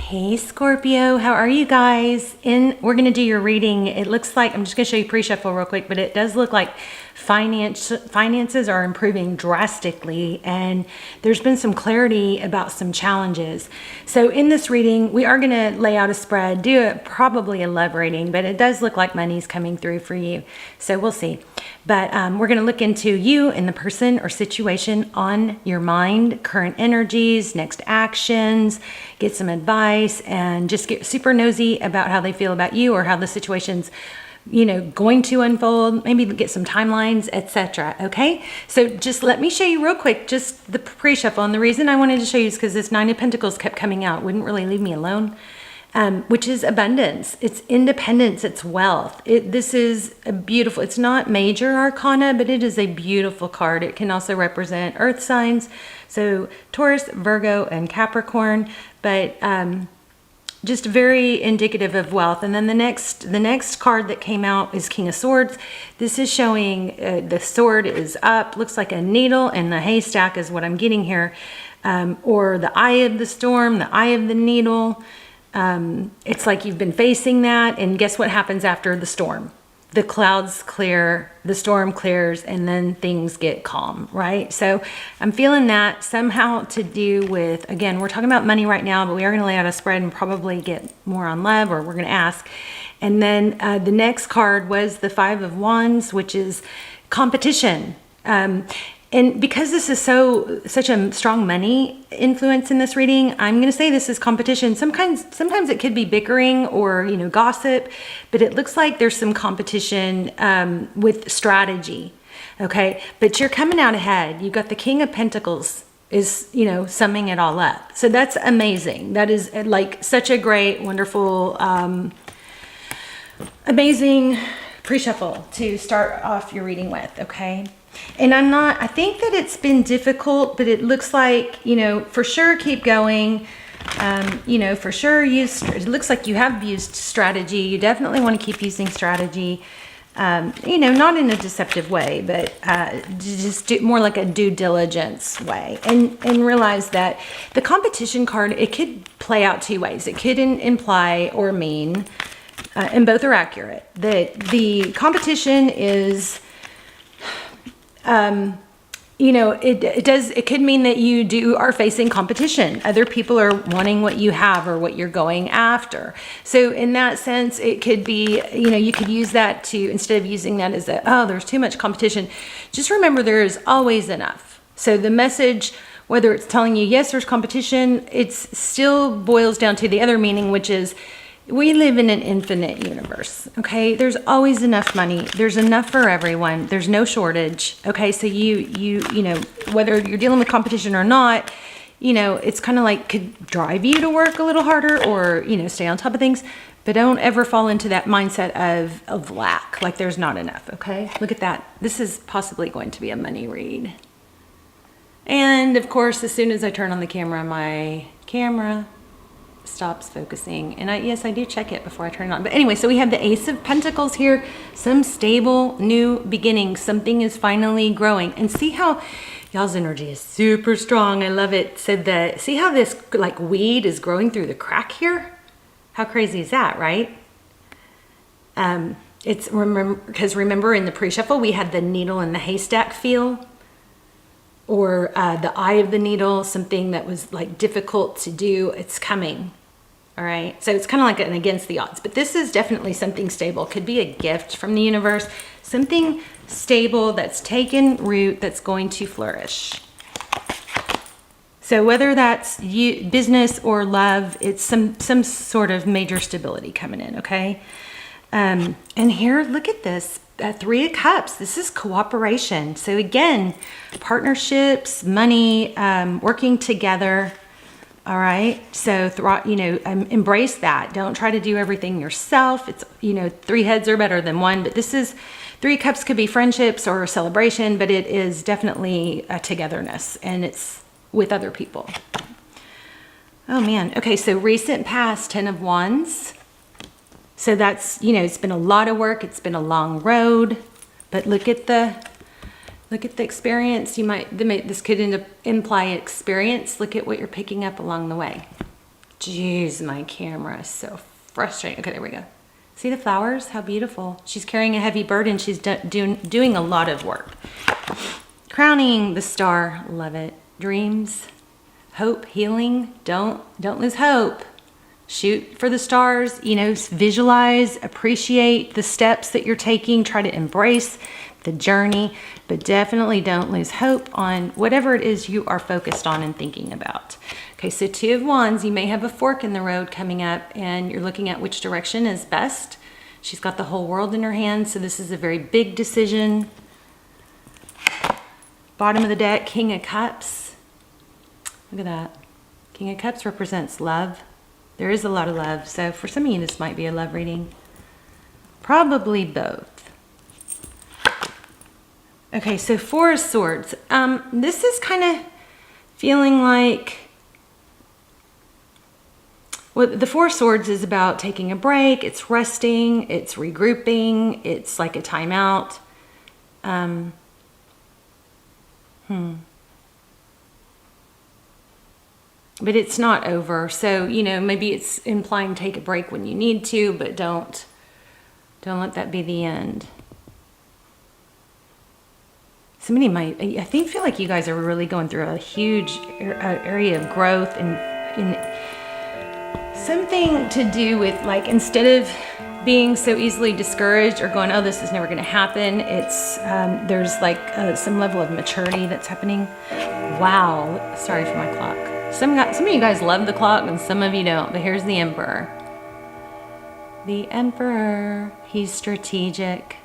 Hey Scorpio, how are you guys? We're going to do your reading. It looks like, I'm just going to show you pre-shuffle real quick, but it does look like finances are improving drastically, and there's been some clarity about some challenges. So in this reading, we are going to lay out a spread, do probably a love reading, but it does look like money's coming through for you. So we'll see. But we're going to look into you and the person or situation on your mind, current energies, next actions, get some advice, and just get super nosy about how they feel about you or how the situation's going to unfold, maybe get some timelines, etc. Okay, so just let me show you real quick just the pre-shuffle. And the reason I wanted to show you is because this Nine of Pentacles kept coming out, wouldn't really leave me alone, which is abundance, it's independence, it's wealth. This is a beautiful, it's not major arcana, but it is a beautiful card. It can also represent earth signs, so Taurus, Virgo, and Capricorn, but just very indicative of wealth. And then the next card that came out is King of Swords. This is showing the sword is up, looks like a needle in the haystack is what I'm getting here, or the eye of the storm, the eye of the needle. It's like you've been facing that, and guess what happens after the storm? The clouds clear, the storm clears, and then things get calm, right? So I'm feeling that somehow to do with, again, we're talking about money right now, but we are going to lay out a spread and probably get more on love, or we're going to ask. And then the next card was the Five of Wands, which is competition. And because this is such a strong money influence in this reading, I'm going to say this is competition. Sometimes it could be bickering or gossip, but it looks like there's some competition with strategy. Okay, but you're coming out ahead. You've got the King of Pentacles is summing it all up. So that's amazing. That is like such a great, wonderful, amazing pre-shuffle to start off your reading with. Okay. And I think that it's been difficult, but it looks like, for sure keep going. For sure it looks like you have used strategy. You definitely want to keep using strategy, not in a deceptive way, but just more like a due diligence way. And realize that the competition card, it could play out two ways. It could imply or mean, and both are accurate, that the competition is... it could mean that you are facing competition. Other people are wanting what you have or what you're going after. So in that sense, it could be, you could use that to, instead of using that as there's too much competition, just remember there is always enough. So the message, whether it's telling you, yes, there's competition, it's still boils down to the other meaning, which is, we live in an infinite universe, okay? There's always enough money. There's enough for everyone. There's no shortage, okay? So you whether you're dealing with competition or not, it's kind of like could drive you to work a little harder or, stay on top of things, but don't ever fall into that mindset of lack, like there's not enough, okay? Look at that. This is possibly going to be a money read. And of course, as soon as I turn on the camera, my camera stops focusing, and I do check it before I turn it on. But anyway, so we have the Ace of Pentacles here, some stable new beginnings. Something is finally growing, and see how y'all's energy is super strong. I love it. So see how this like weed is growing through the crack here? How crazy is that, right? It's remember in the pre-shuffle we had the needle in the haystack feel, or the eye of the needle, something that was like difficult to do. It's coming. All right. So it's kind of like an against the odds, but this is definitely something stable. Could be a gift from the universe, something stable that's taken root, that's going to flourish. So whether that's business or love, it's some sort of major stability coming in. Okay. And here, look at this. Three of Cups. This is cooperation. So again, partnerships, money, working together. All right. So, embrace that. Don't try to do everything yourself. It's, three heads are better than one, but this is Three of Cups could be friendships or a celebration, but it is definitely a togetherness, and it's with other people. Oh man. Okay. So recent past, 10 of Wands. So that's, it's been a lot of work. It's been a long road, but look at the experience. This could imply experience. Look at what you're picking up along the way. Jeez, my camera is so frustrating. Okay, there we go. See the flowers? How beautiful. She's carrying a heavy burden. She's doing a lot of work. Crowning the star. Love it. Dreams, hope, healing. Don't lose hope. Shoot for the stars. You know, visualize, appreciate the steps that you're taking. Try to embrace the journey, but definitely don't lose hope on whatever it is you are focused on and thinking about. Okay, so 2 of Wands, you may have a fork in the road coming up and you're looking at which direction is best. She's got the whole world in her hands, so this is a very big decision. Bottom of the deck, King of Cups. Look at that. King of Cups represents love. There is a lot of love, so for some of you this might be a love reading. Probably both. Okay, so 4 of Swords. This is kind of feeling like, well, the 4 of Swords is about taking a break, it's resting, it's regrouping, it's like a timeout. But it's not over. So, you know, maybe it's implying take a break when you need to, but don't let that be the end. Somebody might, I feel like you guys are really going through a huge area of growth and something to do with, like, instead of being so easily discouraged or going, oh, this is never going to happen, it's there's like some level of maturity that's happening. Wow, sorry for my clock. Some of you guys love the clock and some of you don't, but here's the Emperor. The Emperor, he's strategic.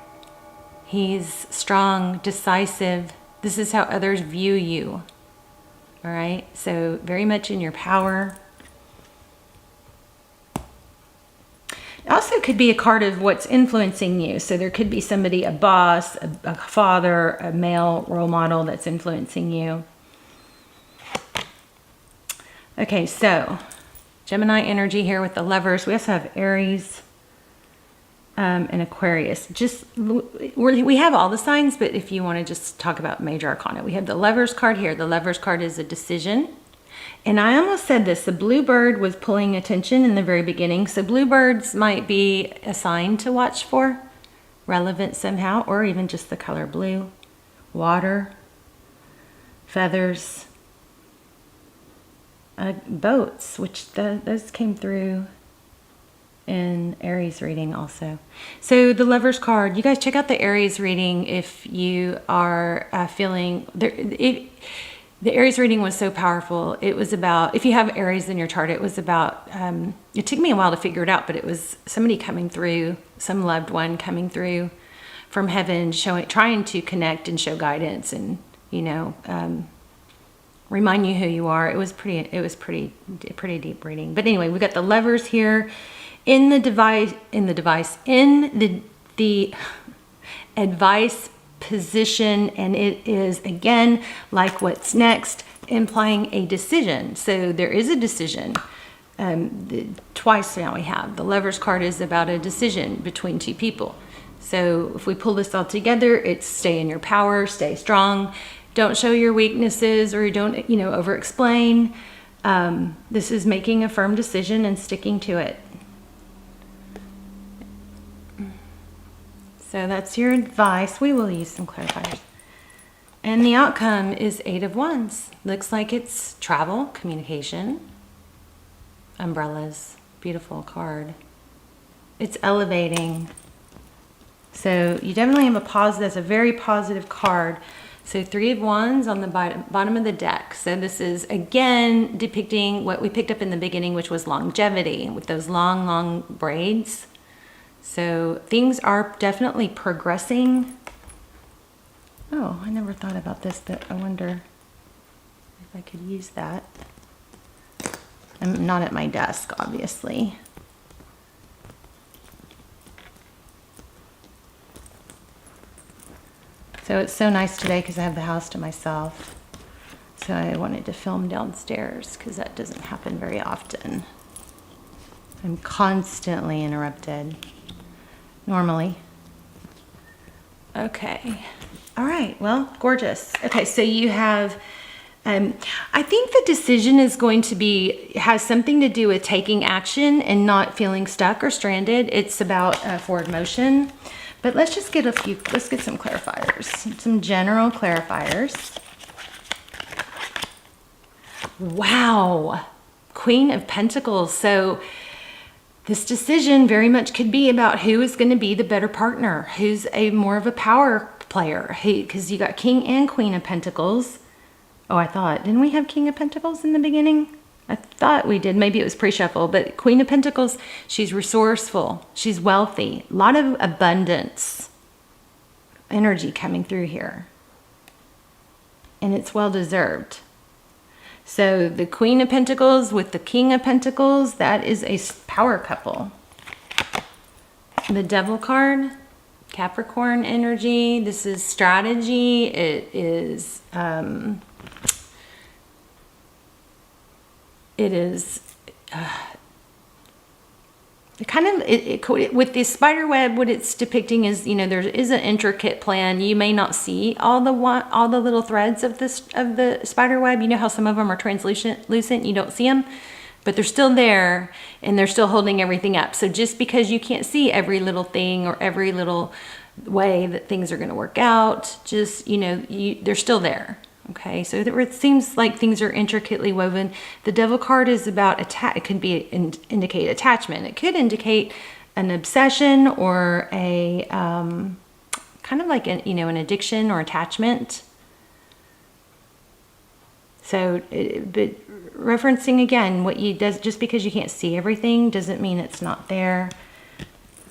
He's strong, decisive. This is how others view you. All right, so very much in your power. It also could be a card of what's influencing you. So there could be somebody, a boss, a father, a male role model that's influencing you. Okay, so Gemini energy here with the Lovers. We also have Aries and Aquarius. We have all the signs, but if you want to just talk about major arcana, we have the Lovers card here. The Lovers card is a decision. And I almost said this, the blue bird was pulling attention in the very beginning. So bluebirds might be a sign to watch for, relevant somehow, or even just the color blue. Water, feathers, boats, which those came through in Aries reading also. So the Lovers card, you guys check out the Aries reading if you are feeling the Aries reading was so powerful. It was about, if you have Aries in your chart, it was about, it took me a while to figure it out, but it was somebody coming through, some loved one coming through from heaven, trying to connect and show guidance and, you know, remind you who you are. It was pretty deep reading. But anyway, we got the Lovers here in the advice position, and it is again like what's next, implying a decision. So there is a decision. Twice now we have the Lovers card is about a decision between 2 people. So if we pull this all together, it's stay in your power, stay strong, don't show your weaknesses, or don't, you know, over explain. This is making a firm decision and sticking to it. So that's your advice. We will use some clarifiers. And the outcome is 8 of Wands. Looks like it's travel, communication, umbrellas. Beautiful card. It's elevating. So you definitely have a positive, that's a very positive card. So 3 of Wands on the bottom of the deck. So this is again depicting what we picked up in the beginning, which was longevity with those long braids. So things are definitely progressing. Oh, I never thought about this, but I wonder if I could use that. I'm not at my desk, obviously. So it's so nice today because I have the house to myself. So I wanted to film downstairs because that doesn't happen very often. I'm constantly interrupted. Normally. Okay. All right. Well, gorgeous. Okay. So you have I think the decision is going to has something to do with taking action and not feeling stuck or stranded. It's about forward motion. But let's just get let's get some clarifiers, some general clarifiers. Wow, Queen of Pentacles. So this decision very much could be about who is going to be the better partner, who's more of a power player, because you got King and Queen of Pentacles. Oh, didn't we have King of Pentacles in the beginning? I thought we did. Maybe it was pre-shuffle, but Queen of Pentacles, she's resourceful. She's wealthy. A lot of abundance energy coming through here. And it's well-deserved. So the Queen of Pentacles with the King of Pentacles, that is a power couple. The Devil card, Capricorn energy. This is strategy. It is... with the spider web, what it's depicting is, there is an intricate plan. You may not see all the little threads of the spider web. You know how some of them are translucent, you don't see them, but they're still there and they're still holding everything up. So just because you can't see every little thing or every little way that things are going to work out, just, they're still there. Okay, so it seems like things are intricately woven. The Devil card is about it could indicate attachment. It could indicate an obsession or a kind of like an addiction or attachment. So, but referencing again, just because you can't see everything doesn't mean it's not there.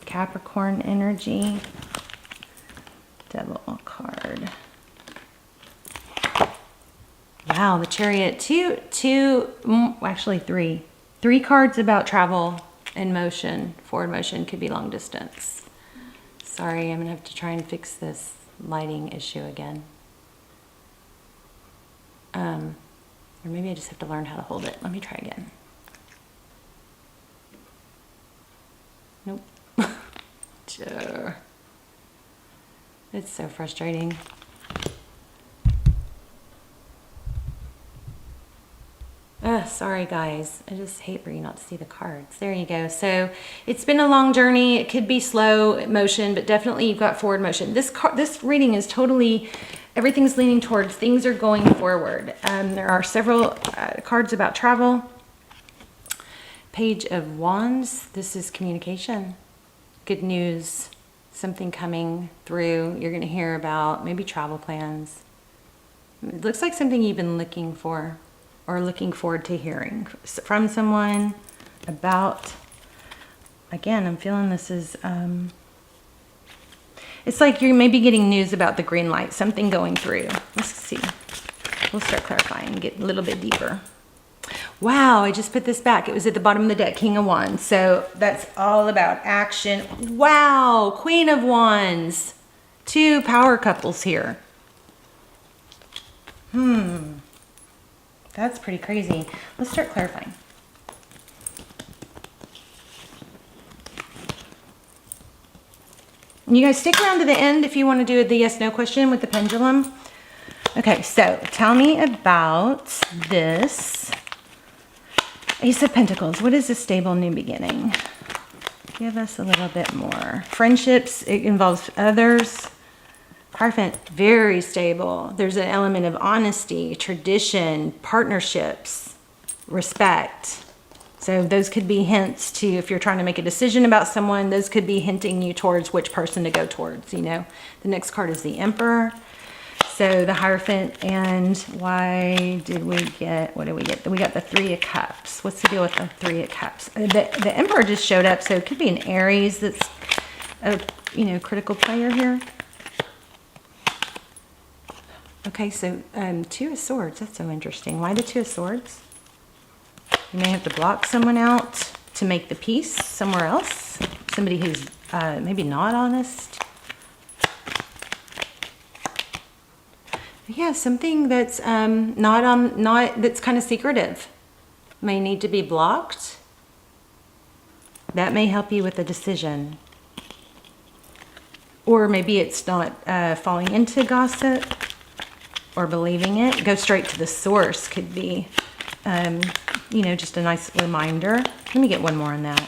Capricorn energy, Devil card. Wow, the Chariot, actually three. 3 cards about travel and motion. Forward motion could be long distance. Sorry, I'm gonna have to try and fix this lighting issue again. Or maybe I just have to learn how to hold it. Let me try again. Nope. Sure. It's so frustrating. Sorry guys, I just hate for you not to see the cards. There you go. So it's been a long journey. It could be slow motion, but definitely you've got forward motion. This reading is totally, everything's leaning towards things are going forward. There are several cards about travel. Page of Wands. This is communication. Good news. Something coming through. You're going to hear about maybe travel plans. It looks like something you've been looking for, or looking forward to hearing from someone about. Again, I'm feeling this is, it's like you're maybe getting news about the green light, something going through. Let's see. We'll start clarifying, get a little bit deeper. Wow, I just put this back. It was at the bottom of the deck, King of Wands. So that's all about action. Wow, Queen of Wands. 2 power couples here. That's pretty crazy. Let's start clarifying. You guys stick around to the end if you want to do the yes/no question with the pendulum. Okay, so tell me about this. Ace of Pentacles. What is a stable new beginning? Give us a little bit more. Friendships, it involves others. Hierophant, very stable. There's an element of honesty, tradition, partnerships, respect. So those could be hints to, if you're trying to make a decision about someone, those could be hinting you towards which person to go towards, you know. The next card is the Emperor. So the Hierophant, and why did we get, what did we get? We got the 3 of Cups. What's the deal with the 3 of Cups? The Emperor just showed up, so it could be an Aries that's a, you know, critical player here. Okay, so 2 of Swords, that's so interesting. Why the 2 of Swords? You may have to block someone out to make the peace somewhere else. Somebody who's maybe not honest. Yeah, something that's that's kind of secretive may need to be blocked. That may help you with a decision. Or maybe it's not falling into gossip. or believing it. Go straight to the source could be, you know, just a nice reminder. Let me get one more on that.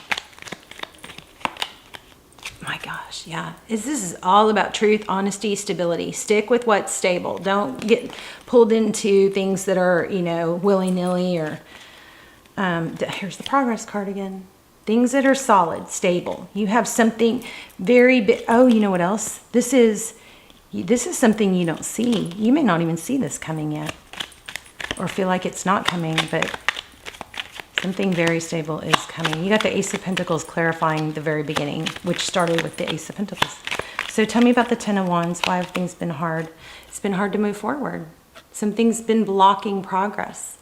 My gosh, yeah. This is all about truth, honesty, stability. Stick with what's stable. Don't get pulled into things that are, you know, willy-nilly or, here's the progress card again. Things that are solid, stable. You have something very big. Oh, you know what else? This is something you don't see. You may not even see this coming yet or feel like it's not coming, but something very stable is coming. You got the Ace of Pentacles clarifying the very beginning, which started with the Ace of Pentacles. So tell me about the Ten of Wands. Why have things been hard? It's been hard to move forward. Something's been blocking progress.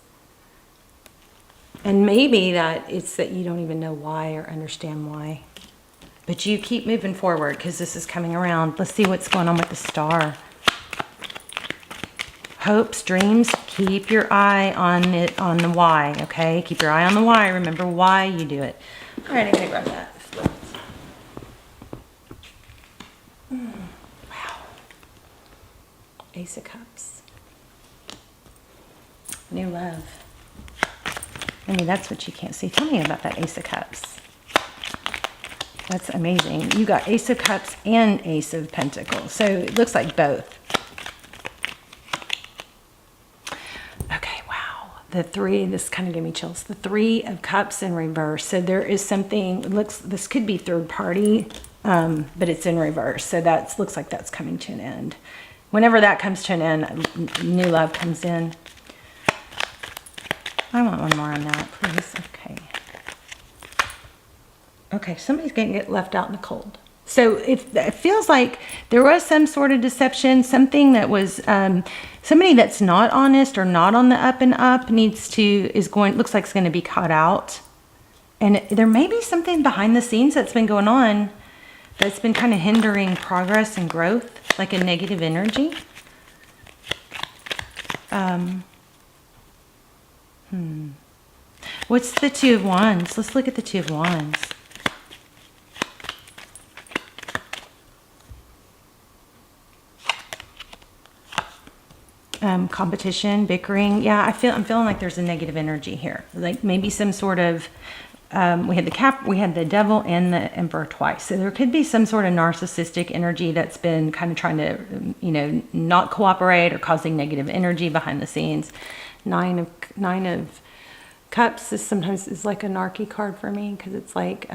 And maybe it's that you don't even know why or understand why. But you keep moving forward because this is coming around. Let's see what's going on with the Star. Hopes, dreams, keep your eye on it, on the why, okay? Keep your eye on the why. Remember why you do it. All right, I'm going to grab that. Wow. Ace of Cups. New love. I mean, that's what you can't see. Tell me about that Ace of Cups. That's amazing. You got Ace of Cups and Ace of Pentacles. So it looks like both. Okay, wow. The three, this kind of gave me chills. The Three of Cups in reverse. So there is something, it looks, this could be third party, but it's in reverse. So that looks like that's coming to an end. Whenever that comes to an end, new love comes in. I want one more on that, please. Okay. Okay, somebody's going to get left out in the cold. So it feels like there was some sort of deception, something that was, somebody that's not honest or not on the up and up looks like it's going to be caught out. And there may be something behind the scenes that's been going on that's been kind of hindering progress and growth, like a negative energy. What's the Two of Wands? Let's look at the Two of Wands. Competition, bickering. Yeah, I'm feeling like there's a negative energy here. Like maybe some sort of, we had the Devil and the Emperor twice. So there could be some sort of narcissistic energy that's been kind of trying to, you know, not cooperate or causing negative energy behind the scenes. Nine of Cups is sometimes like a narky card for me because it's like,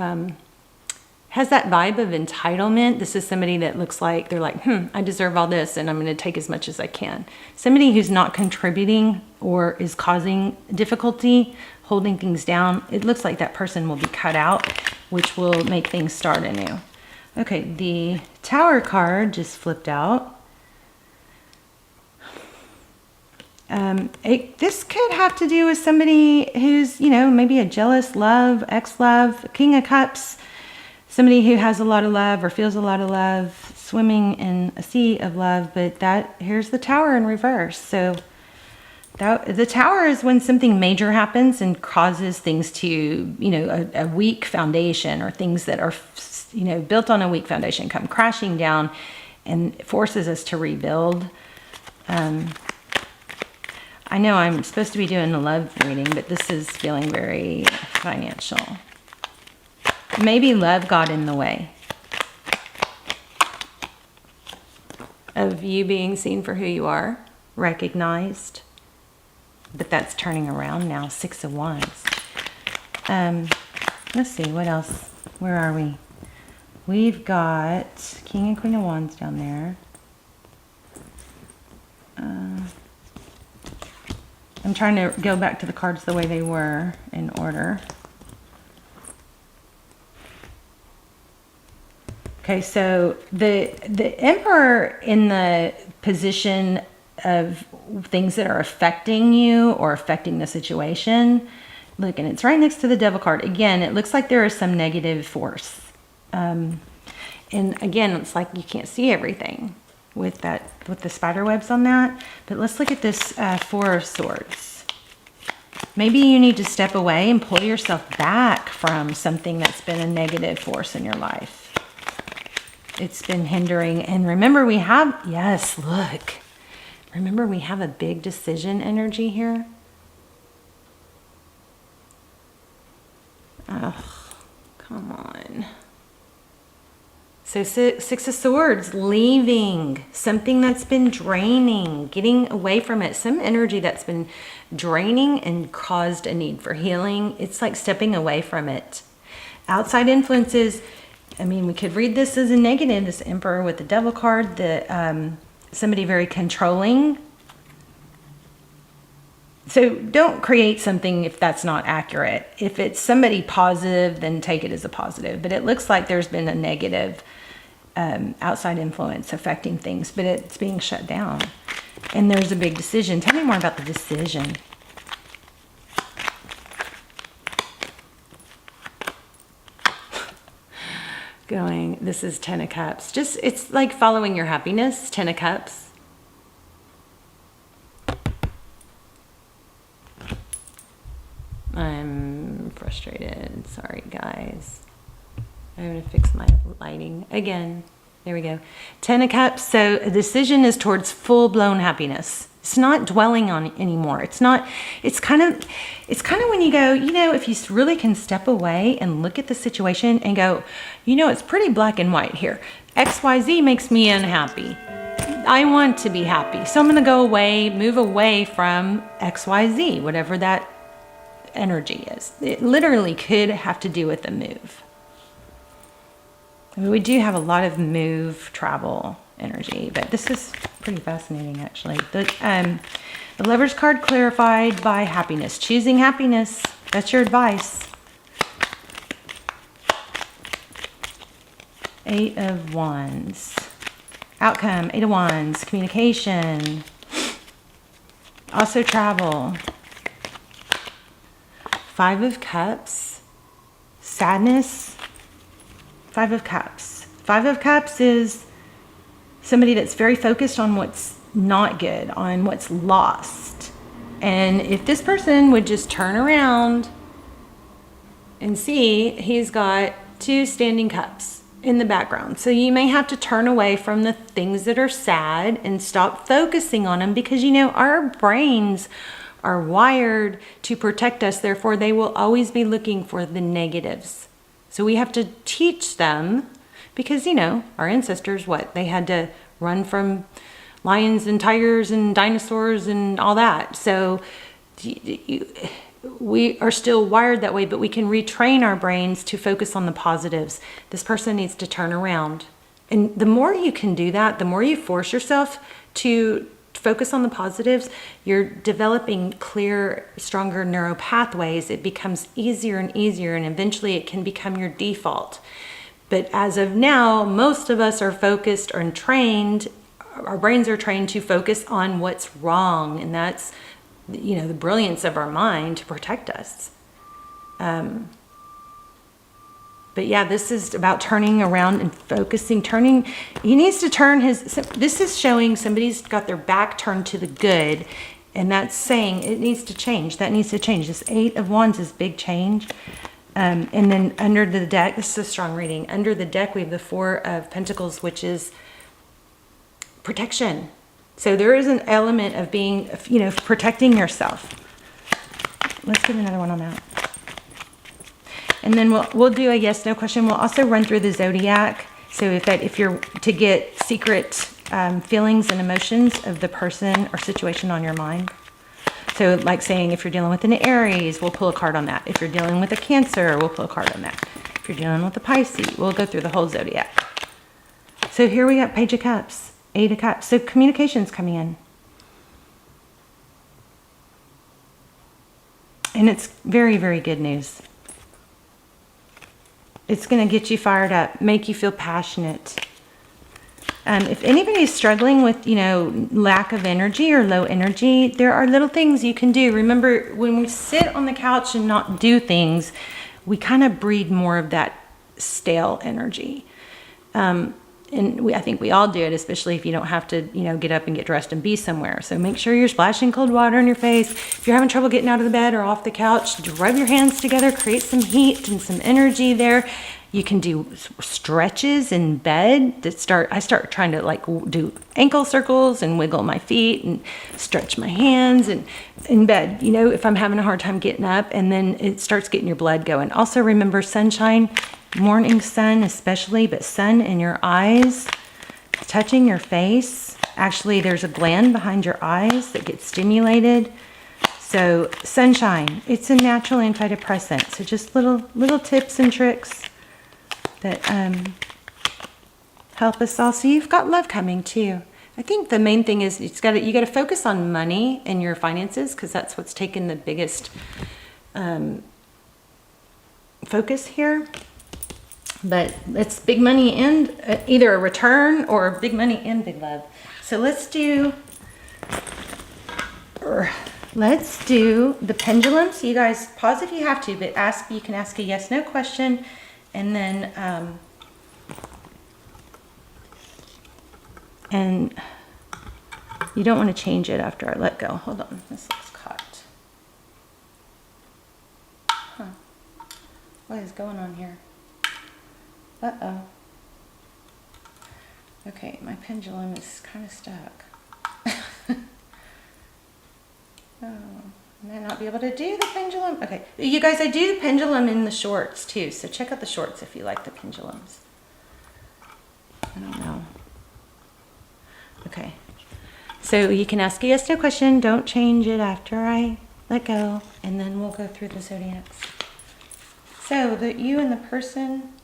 has that vibe of entitlement. This is somebody that looks like they're like, I deserve all this and I'm going to take as much as I can. Somebody who's not contributing or is causing difficulty, holding things down. It looks like that person will be cut out, which will make things start anew. Okay, the Tower card just flipped out. This could have to do with somebody who's, you know, maybe a jealous love, ex-love, King of Cups. Somebody who has a lot of love or feels a lot of love, swimming in a sea of love, but here's the Tower in reverse. So the Tower is when something major happens and causes things to, you know, a weak foundation or things that are, you know, built on a weak foundation come crashing down and forces us to rebuild. I know I'm supposed to be doing the love reading, but this is feeling very financial. Maybe love got in the way of you being seen for who you are, recognized. But that's turning around now. Six of Wands. Let's see, what else? Where are we? We've got King and Queen of Wands down there. I'm trying to go back to the cards the way they were in order. Okay, so the Emperor in the position of things that are affecting you or affecting the situation. Look, and it's right next to the Devil card. Again, it looks like there is some negative force. And again, it's like you can't see everything with the spider webs on that. But let's look at this Four of Swords. Maybe you need to step away and pull yourself back from something that's been a negative force in your life. It's been hindering. And remember, yes, look. Remember, we have a big decision energy here. Oh, come on. So Six of Swords, leaving something that's been draining, getting away from it, some energy that's been draining and caused a need for healing. It's like stepping away from it. Outside influences, I mean, we could read this as a negative, this Emperor with the Devil card, somebody very controlling. So don't create something if that's not accurate. If it's somebody positive, then take it as a positive. But it looks like there's been a negative outside influence affecting things, but it's being shut down. And there's a big decision. Tell me more about the decision. This is Ten of Cups. It's like following your happiness, Ten of Cups. I'm frustrated. Sorry, guys. I'm going to fix my lighting again. There we go. Ten of Cups. So a decision is towards full-blown happiness. It's not dwelling on it anymore. It's kind of when you go, if you really can step away and look at the situation and go, it's pretty black and white here. XYZ makes me unhappy. I want to be happy. So I'm going to go away, move away from XYZ, whatever that energy is. It literally could have to do with the move. I mean, we do have a lot of move, travel energy, but this is pretty fascinating, actually. The Lover's card clarified by happiness. Choosing happiness. That's your advice. Eight of Wands. Outcome. Eight of Wands. Communication. Also travel. Five of Cups. Sadness. Five of Cups. Five of Cups is somebody that's very focused on what's not good, on what's lost. And if this person would just turn around and see, he's got two standing cups in the background. So you may have to turn away from the things that are sad and stop focusing on them, because our brains are wired to protect us. Therefore, they will always be looking for the negatives. So we have to teach them, because, our ancestors, they had to run from lions and tigers and dinosaurs and all that. So we are still wired that way, but we can retrain our brains to focus on the positives. This person needs to turn around. And the more you can do that, the more you force yourself to focus on the positives, you're developing clear, stronger neural pathways. It becomes easier and easier, and eventually it can become your default. But as of now, most of us are focused and trained, our brains are trained to focus on what's wrong, and that's, the brilliance of our mind to protect us. But yeah, this is about turning around and focusing, he needs to turn this is showing somebody's got their back turned to the good, and that's saying it needs to change. That needs to change. This Eight of Wands is big change. And then under the deck, this is a strong reading. Under the deck, we have the Four of Pentacles, which is protection. So there is an element of being, protecting yourself. Let's get another one on that. And then we'll do a yes, no question. We'll also run through the zodiac. So if you're to get secret feelings and emotions of the person or situation on your mind. So like saying, if you're dealing with an Aries, we'll pull a card on that. If you're dealing with a Cancer, we'll pull a card on that. If you're dealing with a Pisces, we'll go through the whole zodiac. So here we got Page of Cups, Eight of Cups. So communication's coming in. And it's very, very good news. It's going to get you fired up, make you feel passionate. If anybody's struggling with, lack of energy or low energy, there are little things you can do. Remember, when we sit on the couch and not do things, we kind of breed more of that stale energy. And I think we all do it, especially if you don't have to, get up and get dressed and be somewhere. So make sure you're splashing cold water on your face. If you're having trouble getting out of the bed or off the couch, rub your hands together, create some heat and some energy there. You can do stretches in bed. I start trying to do ankle circles and wiggle my feet and stretch my hands and in bed, if I'm having a hard time getting up, and then it starts getting your blood going. Also remember sunshine, morning sun especially, but sun in your eyes, touching your face. Actually, there's a gland behind your eyes that gets stimulated. So sunshine, it's a natural antidepressant. So just little tips and tricks that help us all. So you've got love coming too. I think the main thing is you got to focus on money and your finances, because that's what's taken the biggest focus here. But it's big money and either a return or big money and big love. So let's do the pendulum. So you guys pause if you have to, but you can ask a yes/no question, and then and you don't want to change it after I let go. Hold on, this looks caught. What is going on here? Uh-oh. Okay, my pendulum is kind of stuck. Oh, I might not be able to do the pendulum. Okay, you guys, I do the pendulum in the shorts too, so check out the shorts if you like the pendulums. I don't know. Okay, so you can ask a yes/no question. Don't change it after I let go, and then we'll go through the zodiacs. So you and the person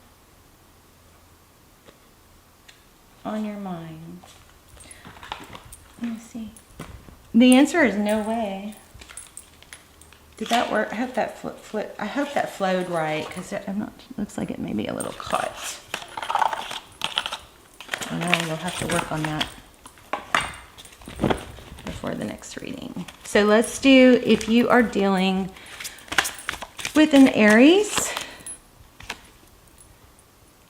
on your mind. Let me see. The answer is no way. Did that work? I hope that I hope that flowed right, because looks like it may be a little caught. I know we'll have to work on that before the next reading. So let's do, if you are dealing with an Aries,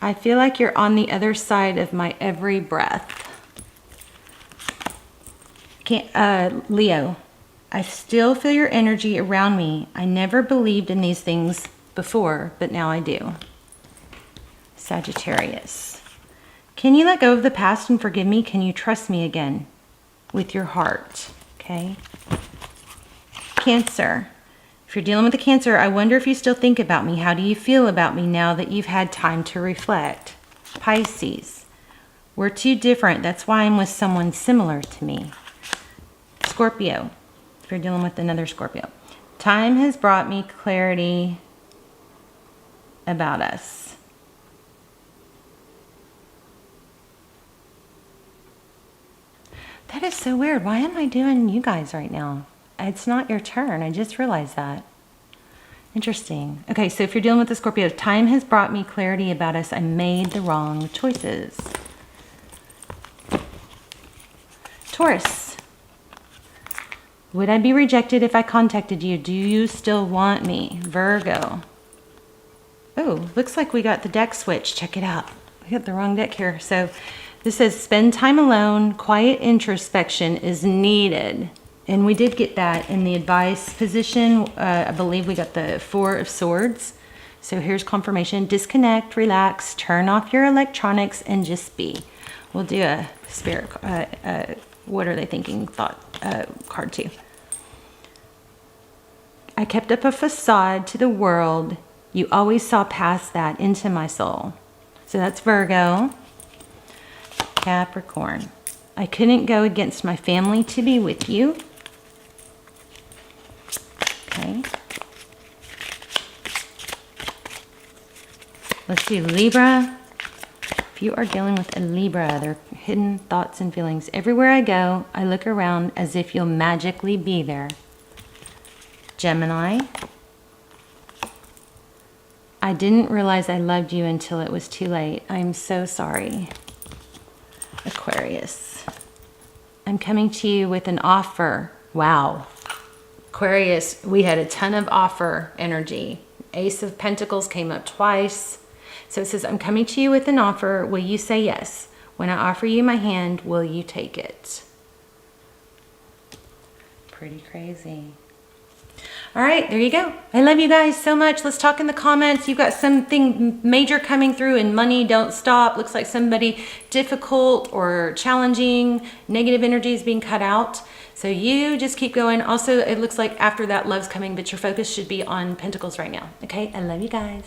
I feel like you're on the other side of my every breath. Leo, I still feel your energy around me. I never believed in these things before, but now I do. Sagittarius, can you let go of the past and forgive me? Can you trust me again with your heart? Okay. Cancer, if you're dealing with a Cancer, I wonder if you still think about me. How do you feel about me now that you've had time to reflect? Pisces, we're too different. That's why I'm with someone similar to me. Scorpio, if you're dealing with another Scorpio, time has brought me clarity about us. That is so weird. Why am I doing you guys right now? It's not your turn. I just realized that. Interesting. Okay, so if you're dealing with the Scorpio, time has brought me clarity about us. I made the wrong choices. Taurus, would I be rejected if I contacted you? Do you still want me? Virgo. Oh, looks like we got the deck switch. Check it out. We got the wrong deck here. So this says spend time alone. Quiet introspection is needed. And we did get that in the advice position. I believe we got the 4 of Swords. So here's confirmation. Disconnect, relax, turn off your electronics, and just be. We'll do a spirit, what are they thinking thought card too. I kept up a facade to the world. You always saw past that into my soul. So that's Virgo. Capricorn, I couldn't go against my family to be with you. Okay. Let's do Libra. If you are dealing with a Libra, their hidden thoughts and feelings. Everywhere I go, I look around as if you'll magically be there. Gemini, I didn't realize I loved you until it was too late. I'm so sorry. Aquarius, I'm coming to you with an offer. Wow. Aquarius, we had a ton of offer energy. Ace of Pentacles came up twice. So it says, I'm coming to you with an offer. Will you say yes? When I offer you my hand, will you take it? Pretty crazy. All right, there you go. I love you guys so much. Let's talk in the comments. You've got something major coming through, and money don't stop. Looks like somebody difficult or challenging, negative energy is being cut out. So you just keep going. Also, it looks like after that, love's coming, but your focus should be on Pentacles right now. Okay, I love you guys.